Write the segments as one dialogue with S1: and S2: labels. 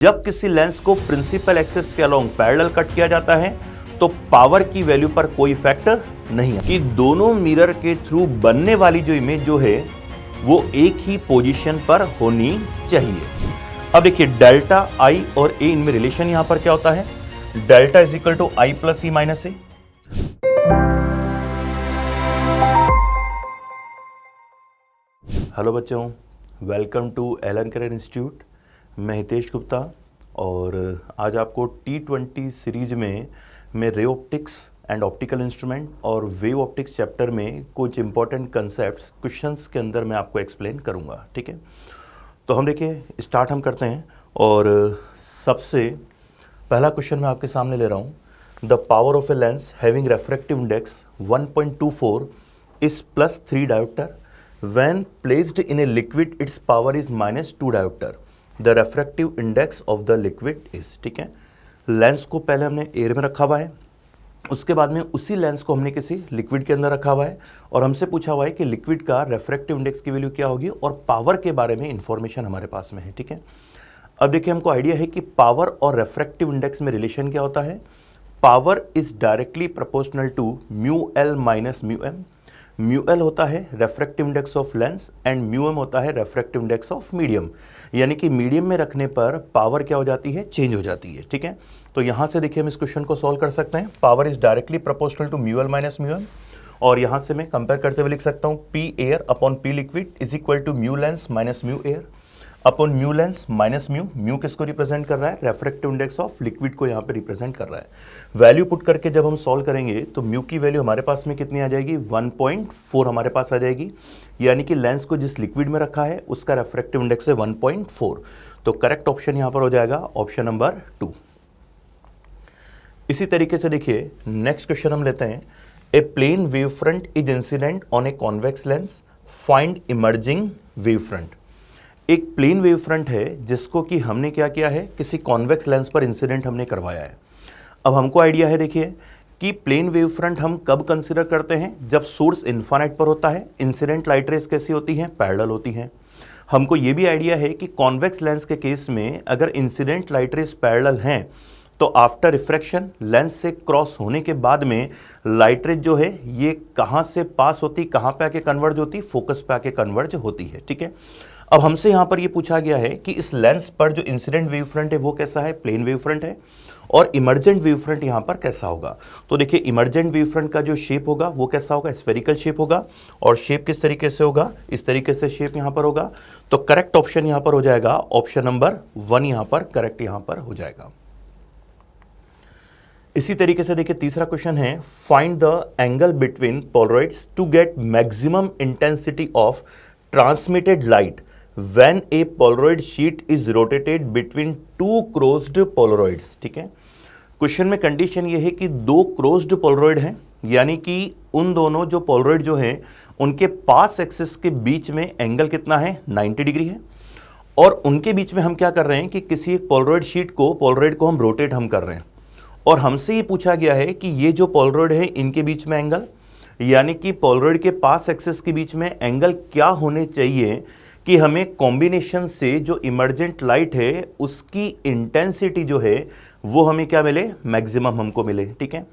S1: जब किसी लेंस को प्रिंसिपल एक्सिस के अलोंग पैरेलल कट किया जाता है तो पावर की वैल्यू पर कोई इफेक्ट नहीं है कि दोनों मिरर के थ्रू बनने वाली जो इमेज जो है वो एक ही पोजीशन पर होनी चाहिए। अब देखिए डेल्टा आई और ए इनमें रिलेशन यहां पर क्या होता है, delta is equal to I plus E minus A. Hello बच्चों, welcome to Allen career institute. मैं हितेश गुप्ता और आज आपको T20 सीरीज में मैं ray optics and optical instrument और वेव ऑप्टिक्स चैप्टर में कुछ इंपॉर्टेंट कंसेप्ट्स क्वेश्चंस के अंदर मैं आपको एक्सप्लेन करूंगा। ठीक है, तो हम देखिए स्टार्ट हम करते हैं और सबसे पहला क्वेश्चन मैं आपके सामने ले रहा हूँ। The power of a lens having refractive index 1.24 is +3 dioptre. When placed in a liquid, its power is -2 dioptre. The refractive index of the liquid is। ठीक है, लेंस को पहले हमने एयर में रखा हुआ है, उसके बाद में उसी लेंस को हमने किसी लिक्विड के अंदर रखा हुआ है और हमसे पूछा हुआ है कि लिक्विड का रेफ्रेक्टिव इंडेक्स की वैल्यू क्या होगी और पावर के बारे में इंफॉर्मेशन हमारे पास में है। ठीक है, अब देखिए हमको आइडिया है कि पावर और रेफ्रेक्टिव इंडेक्स में रिलेशन क्या होता है। Power is directly proportional to mu L minus mu M. Mu L होता है refractive index of lens and mu M होता है रेफ्रेक्टिव इंडेक्स ऑफ मीडियम। यानी कि मीडियम में रखने पर पावर क्या हो जाती है, चेंज हो जाती है। ठीक है, तो यहां से देखिए हम इस क्वेश्चन को सॉल्व कर सकते हैं। Power is directly proportional to mu L minus mu M और यहां से मैं कंपेयर करते हुए लिख सकता हूं P air upon P liquid is equal to mu lens minus mu air upon mu lens minus mu. Mu किसको रिप्रेजेंट कर रहा है, रेफ्रेक्टिव इंडेक्स ऑफ लिक्विड को यहाँ पे रिप्रेजेंट कर रहा है। वैल्यू पुट करके जब हम सॉल्व करेंगे तो म्यू की वैल्यू हमारे पास में कितनी आ जाएगी, 1.4 हमारे पास आ जाएगी। यानी कि लेंस को जिस लिक्विड में रखा है उसका रेफ्रेक्टिव इंडेक्स है 1.4। तो करेक्ट ऑप्शन यहाँ पर हो जाएगा ऑप्शन नंबर 2। इसी तरीके से देखिए नेक्स्ट क्वेश्चन हम लेते हैं। A plane wave front is incident on a convex lens, find emerging wave front. एक प्लेन वेव फ्रंट है जिसको कि हमने क्या किया है, किसी कॉन्वेक्स लेंस पर इंसिडेंट हमने करवाया है। अब हमको आइडिया है देखिए कि प्लेन वेव फ्रंट हम कब कंसीडर करते हैं, जब सोर्स इन्फानाइट पर होता है। इंसिडेंट लाइट रेस कैसी होती हैं, पैरेलल होती हैं। हमको ये भी आइडिया है कि कॉन्वेक्स लेंस के केस में अगर इंसिडेंट लाइट रेस पैरेलल हैं तो आफ्टर रिफ्रैक्शन लेंस से क्रॉस होने के बाद में लाइट रेज जो है ये कहाँ से पास होती, कहाँ पे आके कन्वर्ज होती, फोकस पे आके कन्वर्ज होती है। ठीक है, अब हमसे यहाँ पर ये पूछा गया है कि इस लेंस पर जो इंसिडेंट वेव फ्रंट है वो कैसा है, प्लेन वेव फ्रंट है और इमर्जेंट वेव फ्रंट यहाँ पर कैसा होगा। तो देखिए इमर्जेंट वेव फ्रंट का जो शेप होगा वो कैसा होगा, स्फेरिकल शेप होगा। और शेप किस तरीके से होगा, इस तरीके से शेप यहाँ पर होगा। तो करेक्ट ऑप्शन यहाँ पर हो जाएगा ऑप्शन नंबर 1 यहाँ पर करेक्ट यहाँ पर हो जाएगा। इसी तरीके से देखिए तीसरा क्वेश्चन है, find the angle between polaroids to get maximum intensity of transmitted light when a polaroid sheet is rotated between two crossed polaroids। ठीक है, क्वेश्चन में कंडीशन ये है कि दो क्रॉस्ड पोलरॉइड हैं, यानी कि उन दोनों जो पोलरॉइड जो हैं उनके पास एक्सिस के बीच में एंगल कितना है, 90 डिग्री है। और उनके बीच में हम क्या कर रहे हैं कि किसी एक पोलरॉइड शीट को, पोलरॉइड को हम रोटेट हम कर रहे हैं और हमसे ये पूछा गया है कि ये जो पोलरॉइड है इनके बीच में एंगल, यानी कि पोलरॉइड के पास एक्सिस के बीच में एंगल क्या होने चाहिए कि हमें कॉम्बिनेशन से जो इमर्जेंट लाइट है उसकी इंटेंसिटी जो है वो हमें क्या मिले, मैक्सिमम हमको मिले। ठीक है,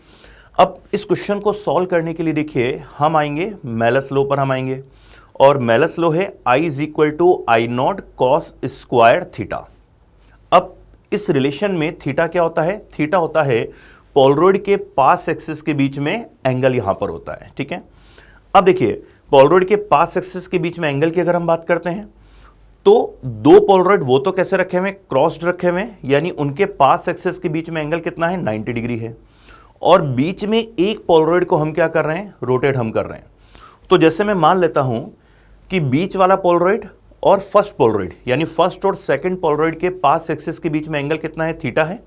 S1: अब इस क्वेश्चन को सॉल्व करने के लिए देखिए हम आएंगे मेलस लॉ पर, हम आएंगे और मेलस लॉ है I is equal to I naught cos square theta. अब इस रिलेशन में थीटा क्या होता है, थीटा होता है पोलरॉइड के पास एक्सिस के बीच में एंगल यहां पर होता है। ठीक है, अब देखिए पोलरॉइड के पास एक्सिस के बीच में एंगल की अगर हम बात करते हैं तो दो पोलरॉइड वो तो कैसे रखे हुए, क्रॉस्ड रखे हुए, यानी उनके पास एक्सिस के बीच में एंगल कितना है, 90 डिग्री है। और बीच में एक पोलरॉइड को हम क्या कर रहे हैं, रोटेट हम कर रहे हैं। तो जैसे मैं मान लेता हूं कि बीच वाला पोलरॉइड और फर्स्ट पोलरॉइड यानी फर्स्ट और सेकंड पोलरॉइड के पास एक्सिस के बीच में एंगल कितना है, थीटा है।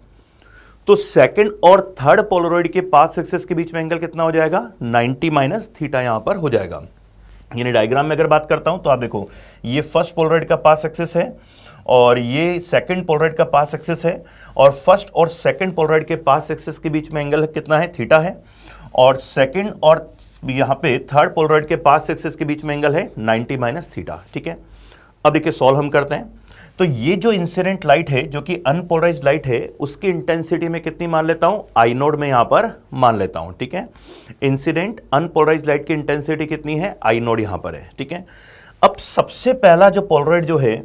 S1: तो सेकंड और थर्ड पोलरॉइड के पास एक्सिस के बीच में एंगल कितना हो जाएगा, 90 माइनस थीटा यहां पर हो जाएगा। यानी डायग्राम में अगर बात करता हूं तो आप देखो ये फर्स्ट पोलरॉइड का पास एक्सिस है और ये सेकंड पोलरॉइड का पास एक्सिस है और फर्स्ट और सेकंड पोलरॉइड के पास एक्सिस के बीच में एंगल कितना है, थीटा है। और सेकंड और यहाँ पे थर्ड पोलरॉइड के पास एक्सिस के बीच में एंगल है 90 माइनस थीटा। ठीक है, अब देखिए सॉल्व हम करते हैं तो ये जो इंसिडेंट लाइट है जो कि अनपोलराइज्ड लाइट है उसकी इंटेंसिटी में कितनी मान लेता हूं, आई नोड में यहां पर मान लेता हूं। ठीक है, इंसिडेंट अनपोलराइज्ड लाइट की इंटेंसिटी कितनी है, आई नोड यहां पर है। ठीक है, अब सबसे पहला जो पोलराइड जो है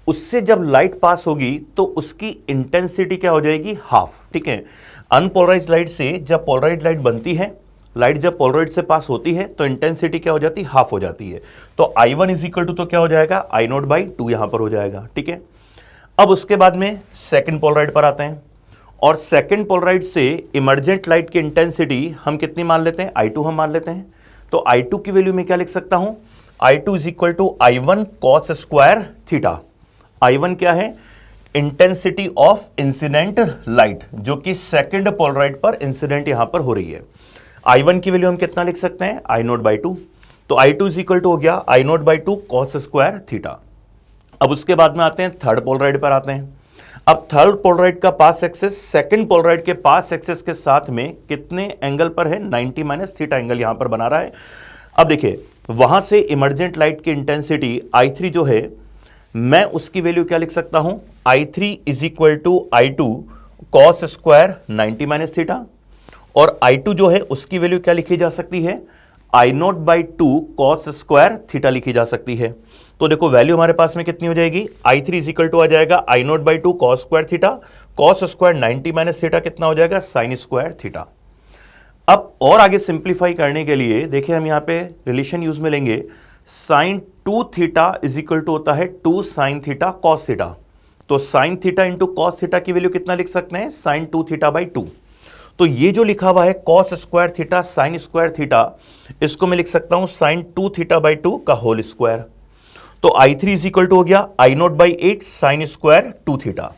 S1: उससे जब लाइट पास होगी तो उसकी इंटेंसिटी क्या हो जाएगी, हाफ। ठीक है, अनपोलराइज्ड लाइट से जब पोलराइज्ड लाइट बनती है, लाइट जब पोलराइड से पास होती है तो इंटेंसिटी क्या हो जाती है, हाफ हो जाती है। तो I1 इज इक्वल टू तो क्या हो जाएगा, आई नोट बाई 2 यहां पर हो जाएगा। ठीक है, अब उसके बाद में सेकंड पोलराइड पर आते हैं और सेकंड पोलराइड से इमर्जेंट लाइट की इंटेंसिटी हम कितनी मान लेते हैं, I2 हम मान लेते हैं। तो I2 की वैल्यू में क्या लिख सकता हूं, I2 is equal to I1 cos square theta. I1 क्या है, इंटेंसिटी ऑफ इंसिडेंट लाइट जो कि सेकंड पोलराइड पर इंसिडेंट यहां पर हो रही है। I1 की वैल्यू हम कितना लिख सकते हैं, आई नोट बाई 2। तो I2 इज इक्वल टू हो गया I naught by 2 cos square theta. अब उसके बाद में आते हैं थर्ड पोलराइड पर आते हैं। अब थर्ड पोलराइड का पास एक्सिस सेकंड पोलराइड के पास एक्सिस के साथ में कितने एंगल पर है, 90 माइनस थीटा एंगल यहां पर बना रहा है। अब देखिए वहां से इमर्जेंट लाइट की इंटेंसिटी I3 जो है मैं उसकी वैल्यू क्या लिख सकता हूं, I3 is equal to I2 cos square 90 minus theta. और I2 जो है उसकी वैल्यू क्या लिखी जा सकती है, I naught by 2 cos square theta लिखी जा सकती है। तो देखो वैल्यू हमारे पास में कितनी हो जाएगी, I3 इज इक्वल टू आ जाएगा I naught by 2 cos square theta, cos square 90 minus theta कितना हो जाएगा, साइन स्क्वायर थीटा। अब और आगे सिंप्लीफाई करने के लिए देखिए हम यहां पे रिलेशन यूज में लेंगे, sine 2 theta is equal to होता है 2 साइन थीटा कॉस थीटा। तो sine theta into cos theta की वैल्यू कितना लिख सकते हैं, साइन 2 थीटा बाई 2। तो ये जो लिखा हुआ है cos square theta sine square theta, इसको मैं लिख सकता हूं साइन 2 थीटा बाई 2 का होल स्क्वायर। तो I3 इज इक्वल टू हो गया I naught by 8 sine square 2 theta.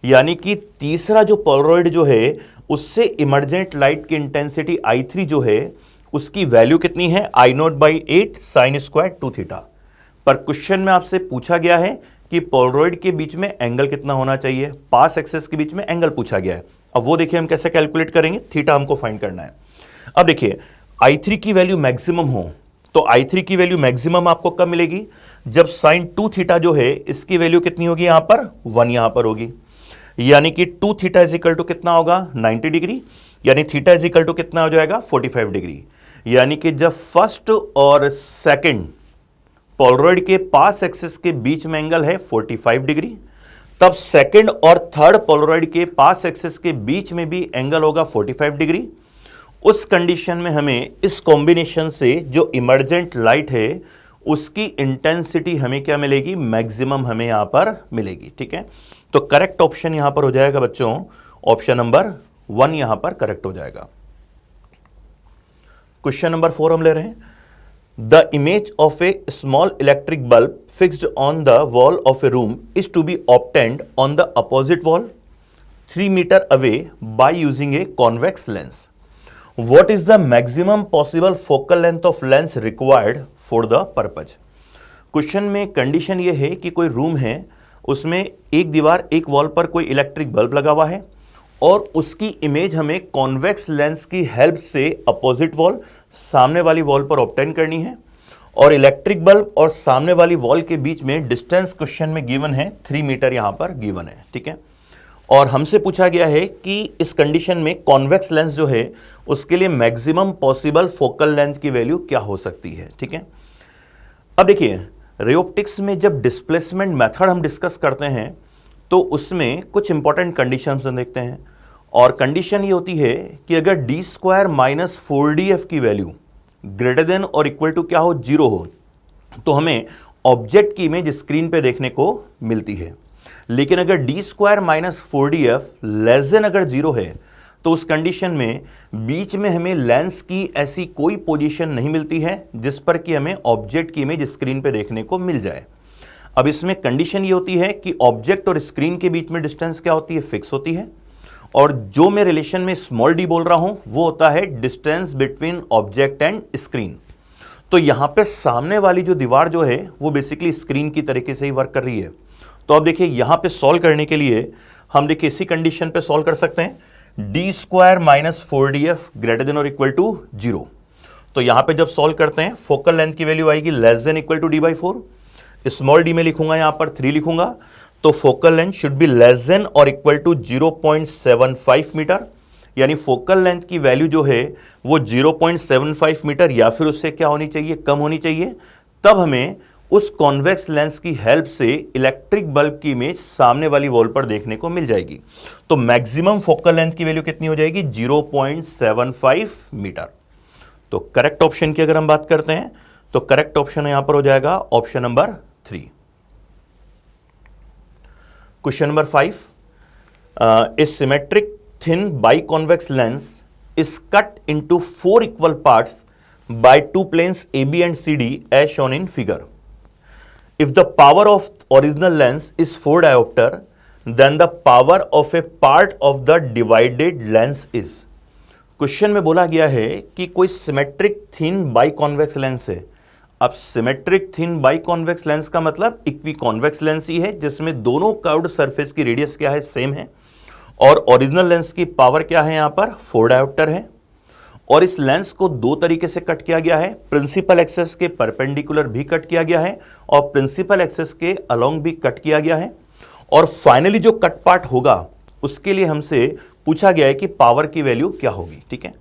S1: यानी कि तीसरा जो पोलराइड जो है उससे इमर्जेंट लाइट की इंटेंसिटी I3 जो है उसकी वैल्यू कितनी है, I naught by 8 sine square 2 theta. पर क्वेश्चन में आपसे पूछा गया है कि पोलराइड के बीच में एंगल कितना होना चाहिए, पास एक्सिस के बीच में एंगल पूछा गया है। अब वो देखिए हम कैसे कैलकुलेट करेंगे, थीटा हमको फाइंड करना है। अब देखिए I3 की वैल्यू मैक्सिमम हो तो I3 की वैल्यू मैक्सिमम आपको कब मिलेगी, जब साइन 2 थीटा जो है इसकी वैल्यू कितनी होगी, यहां पर 1 यहां पर होगी। यानी कि 2 थीटा इज इक्वल टू कितना होगा, 90 डिग्री, यानी थीटा इज इक्वल टू कितना हो जाएगा, 45 डिग्री। यानी कि जब फर्स्ट और सेकंड पोलराइड के पास एक्सिस के बीच में एंगल है 45 डिग्री, तब सेकंड और थर्ड पोलराइड के पास एक्सिस के बीच में भी एंगल होगा 45 डिग्री। उस कंडीशन में हमें इस कॉम्बिनेशन से जो इमर्जेंट लाइट है उसकी इंटेंसिटी हमें क्या मिलेगी, मैक्सिमम हमें यहां पर मिलेगी। ठीक है, तो करेक्ट ऑप्शन यहां पर हो जाएगा बच्चों, ऑप्शन नंबर 1 यहां पर करेक्ट हो जाएगा। क्वेश्चन नंबर 4 हम ले रहे हैं, The image of a small electric bulb fixed on the wall of a room is to be obtained on the opposite wall 3 meter away by using a convex lens. What is the maximum possible focal length of lens required for the purpose? Question में condition ये है कि कोई room है उसमें एक दीवार एक वॉल पर कोई इलेक्ट्रिक बल्ब लगा हुआ है और उसकी इमेज हमें कॉन्वेक्स लेंस की हेल्प से अपोजिट वॉल सामने वाली वॉल पर ऑब्टेन करनी है। और इलेक्ट्रिक बल्ब और सामने वाली वॉल के बीच में डिस्टेंस क्वेश्चन में गिवन है 3 मीटर यहां पर गिवन है। ठीक है, और हमसे पूछा गया है कि इस कंडीशन में कॉन्वेक्स लेंस जो है उसके लिए मैक्सिमम पॉसिबल फोकल लेंथ की वैल्यू क्या हो सकती है। ठीक है, अब देखिए रे ऑप्टिक्स में जब डिस्प्लेसमेंट मेथड हम डिस्कस करते हैं तो उसमें कुछ इंपॉर्टेंट कंडीशंस हम देखते हैं और कंडीशन ये होती है कि अगर डी स्क्वायर माइनस 4df की वैल्यू ग्रेटर देन और इक्वल टू क्या हो, 0 हो, तो हमें ऑब्जेक्ट की इमेज स्क्रीन पे देखने को मिलती है। लेकिन अगर D square minus 4df less than अगर 0 है तो उस कंडीशन में बीच में हमें लेंस की ऐसी कोई पोजीशन नहीं मिलती है जिस पर कि हमें ऑब्जेक्ट की इमेज स्क्रीन पे देखने को मिल जाए। अब इसमें कंडीशन ये होती है कि ऑब्जेक्ट और स्क्रीन के बीच में डिस्टेंस क्या होती है, फिक्स होती है। और जो मैं रिलेशन में स्मॉल डी बोल रहा हूं वो होता है distance between object and screen. तो यहां पे सामने वाली जो दीवार जो है वो बेसिकली स्क्रीन की तरीके से ही वर्क कर रही है। तो अब देखिए यहां पे सॉल्व करने के लिए हम देखिए इसी कंडीशन पे सॉल्व कर सकते हैं, D square minus 4df greater than और इक्वल टू 0। तो यहां पे जब सॉल्व करते हैं फोकल लेंथ की वैल्यू आएगी less than equal to d/4, small D में लिखूंगा यहां पर 3 लिखूंगा तो focal length should be less than और इक्वल टू 0.75 मीटर, यानी फोकल लेंथ की वैल्यू जो है वो 0.75 मीटर या फिर उससे क्या होनी चाहिए, कम होनी चाहिए। तब हमें उस कॉन्वेक्स लेंस की हेल्प से इलेक्ट्रिक बल्ब की इमेज सामने वाली वॉल पर देखने को मिल जाएगी। तो मैक्सिमम फोकल लेंथ की वैल्यू कितनी हो जाएगी, 0.75 मीटर। तो करेक्ट ऑप्शन की अगर हम बात करते हैं तो करेक्ट ऑप्शन यहां पर हो जाएगा option number 3। Question number 5, a symmetric thin biconvex lens is cut into 4 equal parts by two planes AB and CD as shown in figure. If the power of original lens is 4 diopter, then the power of a part of the divided lens is. Question में बोला गया है कि कोई symmetric thin biconvex lens है। अब symmetric thin biconvex lens का मतलब इक्वी कॉन्वेक्स लेंस ही है जिसमें दोनों कर्व्ड सरफेस की रेडियस क्या है, सेम है, और ओरिजिनल लेंस की पावर क्या है, यहां पर 4 डायोप्टर है। और इस लेंस को दो तरीके से कट किया गया है, प्रिंसिपल एक्सेस के परपेंडिकुलर भी कट किया गया है और प्रिंसिपल एक्सेस के अलोंग भी कट किया गया है। और फाइनली जो कट पार्ट होगा उसके लिए हमसे पूछा गया है कि पावर की वैल्यू क्या होगी। ठीक है,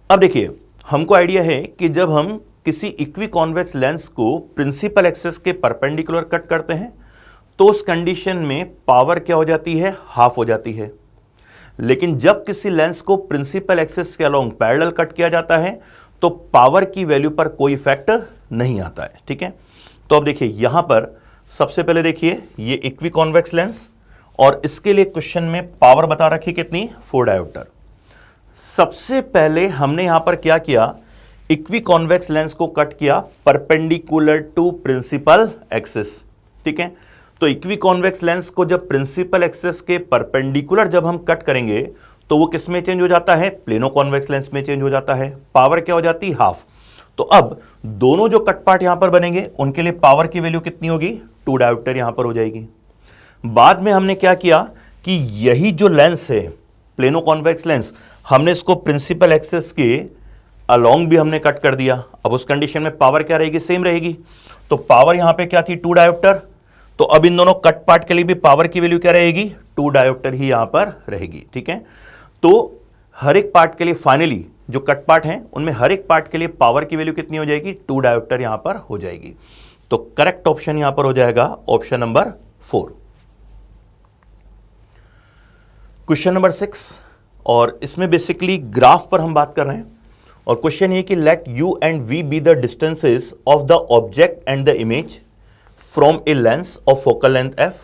S1: अब देखिए हमको आइडिया है कि जब हम किसी इक्वी कॉन्वेक्स लेंस को प्रिंसिपल एक्सेस के परपेंडिकुलर कट करते हैं तो उस कंडीशन में पावर क्या हो जाती है, हाफ हो जाती है। लेकिन जब किसी लेंस को प्रिंसिपल एक्सिस के अलोंग पैरेलल कट किया जाता है तो पावर की वैल्यू पर कोई इफेक्ट नहीं आता है। ठीक है, तो अब देखिए यहां पर सबसे पहले देखिए ये इक्वी कॉन्वेक्स लेंस और इसके लिए क्वेश्चन में पावर बता रखी कितनी, 4 डायोप्टर। सबसे पहले हमने यहां पर क्या किया, इक्वी कॉन्वेक्स लेंस को कट किया परपेंडिकुलर टू प्रिंसिपल एक्सिस। ठीक है, तो इक्वी कॉन्वेक्स लेंस को जब प्रिंसिपल एक्सिस के परपेंडिकुलर जब हम कट करेंगे तो वो किस में चेंज हो जाता है, प्लेनो कॉन्वेक्स लेंस में चेंज हो जाता है। पावर क्या हो जाती है, हाफ। तो अब दोनों जो कट पार्ट यहां पर बनेंगे उनके लिए पावर की वैल्यू कितनी होगी, 2 डायोप्टर यहां पर हो जाएगी। बाद में हमने क्या किया कि यही जो लेंस है प्लेनो कॉन्वेक्स लेंस, हमने इसको प्रिंसिपल एक्सिस के अलोंग भी हमने कट कर दिया। अब उस कंडीशन में पावर क्या रहेगी, सेम रहेगी। तो पावर यहां पे क्या थी, 2 डायोप्टर। तो अब इन दोनों कट पार्ट के लिए भी पावर की वैल्यू क्या रहेगी, 2 डायोप्टर ही यहां पर रहेगी। ठीक है, तो हर एक पार्ट के लिए फाइनली जो कट पार्ट हैं उनमें हर एक पार्ट के लिए पावर की वैल्यू कितनी हो जाएगी, 2 डायोप्टर यहां पर हो जाएगी। तो करेक्ट ऑप्शन यहां पर हो जाएगा ऑप्शन नंबर 4। क्वेश्चन नंबर 6 और इसमें बेसिकली ग्राफ पर हम बात कर रहे हैं और क्वेश्चन ये कि let u and v be the distances of the object and the image from a lens of focal length f.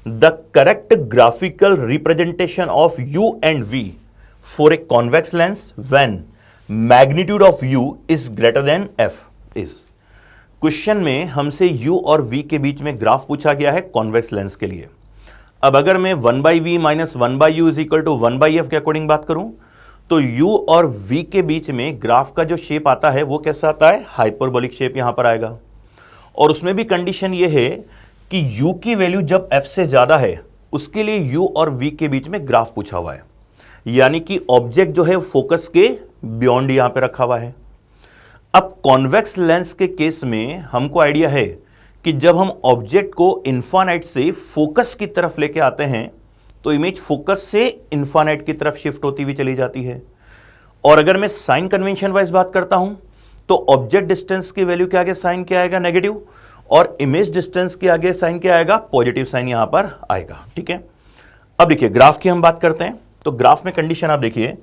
S1: The correct graphical representation of u and v for a convex lens when magnitude of u is greater than f is. Question में हमसे u और v के बीच में graph पूछा गया है convex lens के लिए। अब अगर मैं 1/v minus 1/u is equal to 1/f के अकॉर्डिंग बात करूं तो u और v के बीच में ग्राफ का जो शेप आता है वो कैसा आता है, हाइपरबोलिक शेप यहां पर आएगा। और उसमें भी कंडीशन ये है कि u की वैल्यू जब f से ज्यादा है उसके लिए u और v के बीच में ग्राफ पूछा हुआ है, यानी कि ऑब्जेक्ट जो है फोकस के बियॉन्ड यहां पे रखा हुआ है। अब कॉन्वेक्स लेंस के केस में हमको आइडिया है कि जब हम ऑब्जेक्ट को इन्फानाइट से फोकस की तरफ लेके आते हैं तो इमेज फोकस से इन्फानाइट की तरफ शिफ्ट होती हुई चली जाती है। और अगर मैं साइन कन्वेंशन वाइज बात करता हूं तो ऑब्जेक्ट डिस्टेंस की वैल्यू के आगे साइन क्या आएगा, नेगेटिव, और इमेज डिस्टेंस के आगे साइन क्या आएगा, पॉजिटिव साइन यहां पर आएगा। ठीक है, अब देखिए ग्राफ की हम बात करते हैं तो ग्राफ में कंडीशन आप देखिए,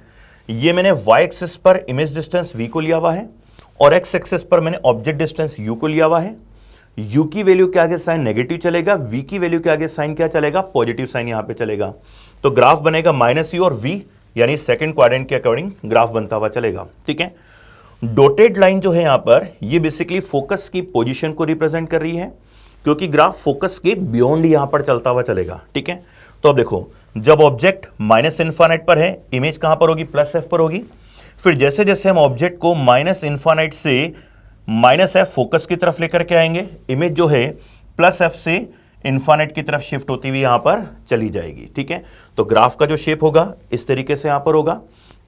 S1: ये मैंने y एक्सिस पर इमेज डिस्टेंस v को लिया हुआ है और x एक्सिस पर मैंने ऑब्जेक्ट डिस्टेंस u को लिया हुआ है। u की वैल्यू के आगे साइन नेगेटिव चलेगा, v की वैल्यू के आगे साइन क्या चलेगा, पॉजिटिव साइन यहां पे चलेगा। तो ग्राफ बनेगा -u और v, यानी सेकंड क्वाड्रेंट के अकॉर्डिंग ग्राफ बनता हुआ चलेगा। ठीक है, डॉटेड लाइन जो है यहां पर ये बेसिकली फोकस की पोजीशन को रिप्रेजेंट कर रही है क्योंकि ग्राफ फोकस के बियॉन्ड यहां पर चलता हुआ चलेगा। ठीक है, तो अब देखो जब ऑब्जेक्ट माइनस इन्फानाइट पर है इमेज कहां पर होगी, +f पर होगी। फिर जैसे जैसे हम ऑब्जेक्ट को माइनस इन्फानाइट से -f फोकस की तरफ लेकर के आएंगे इमेज जो है +f से इन्फानाइट की तरफ शिफ्ट होती हुई यहां पर चली जाएगी। ठीक है, तो ग्राफ का जो शेप होगा इस तरीके से यहां पर होगा।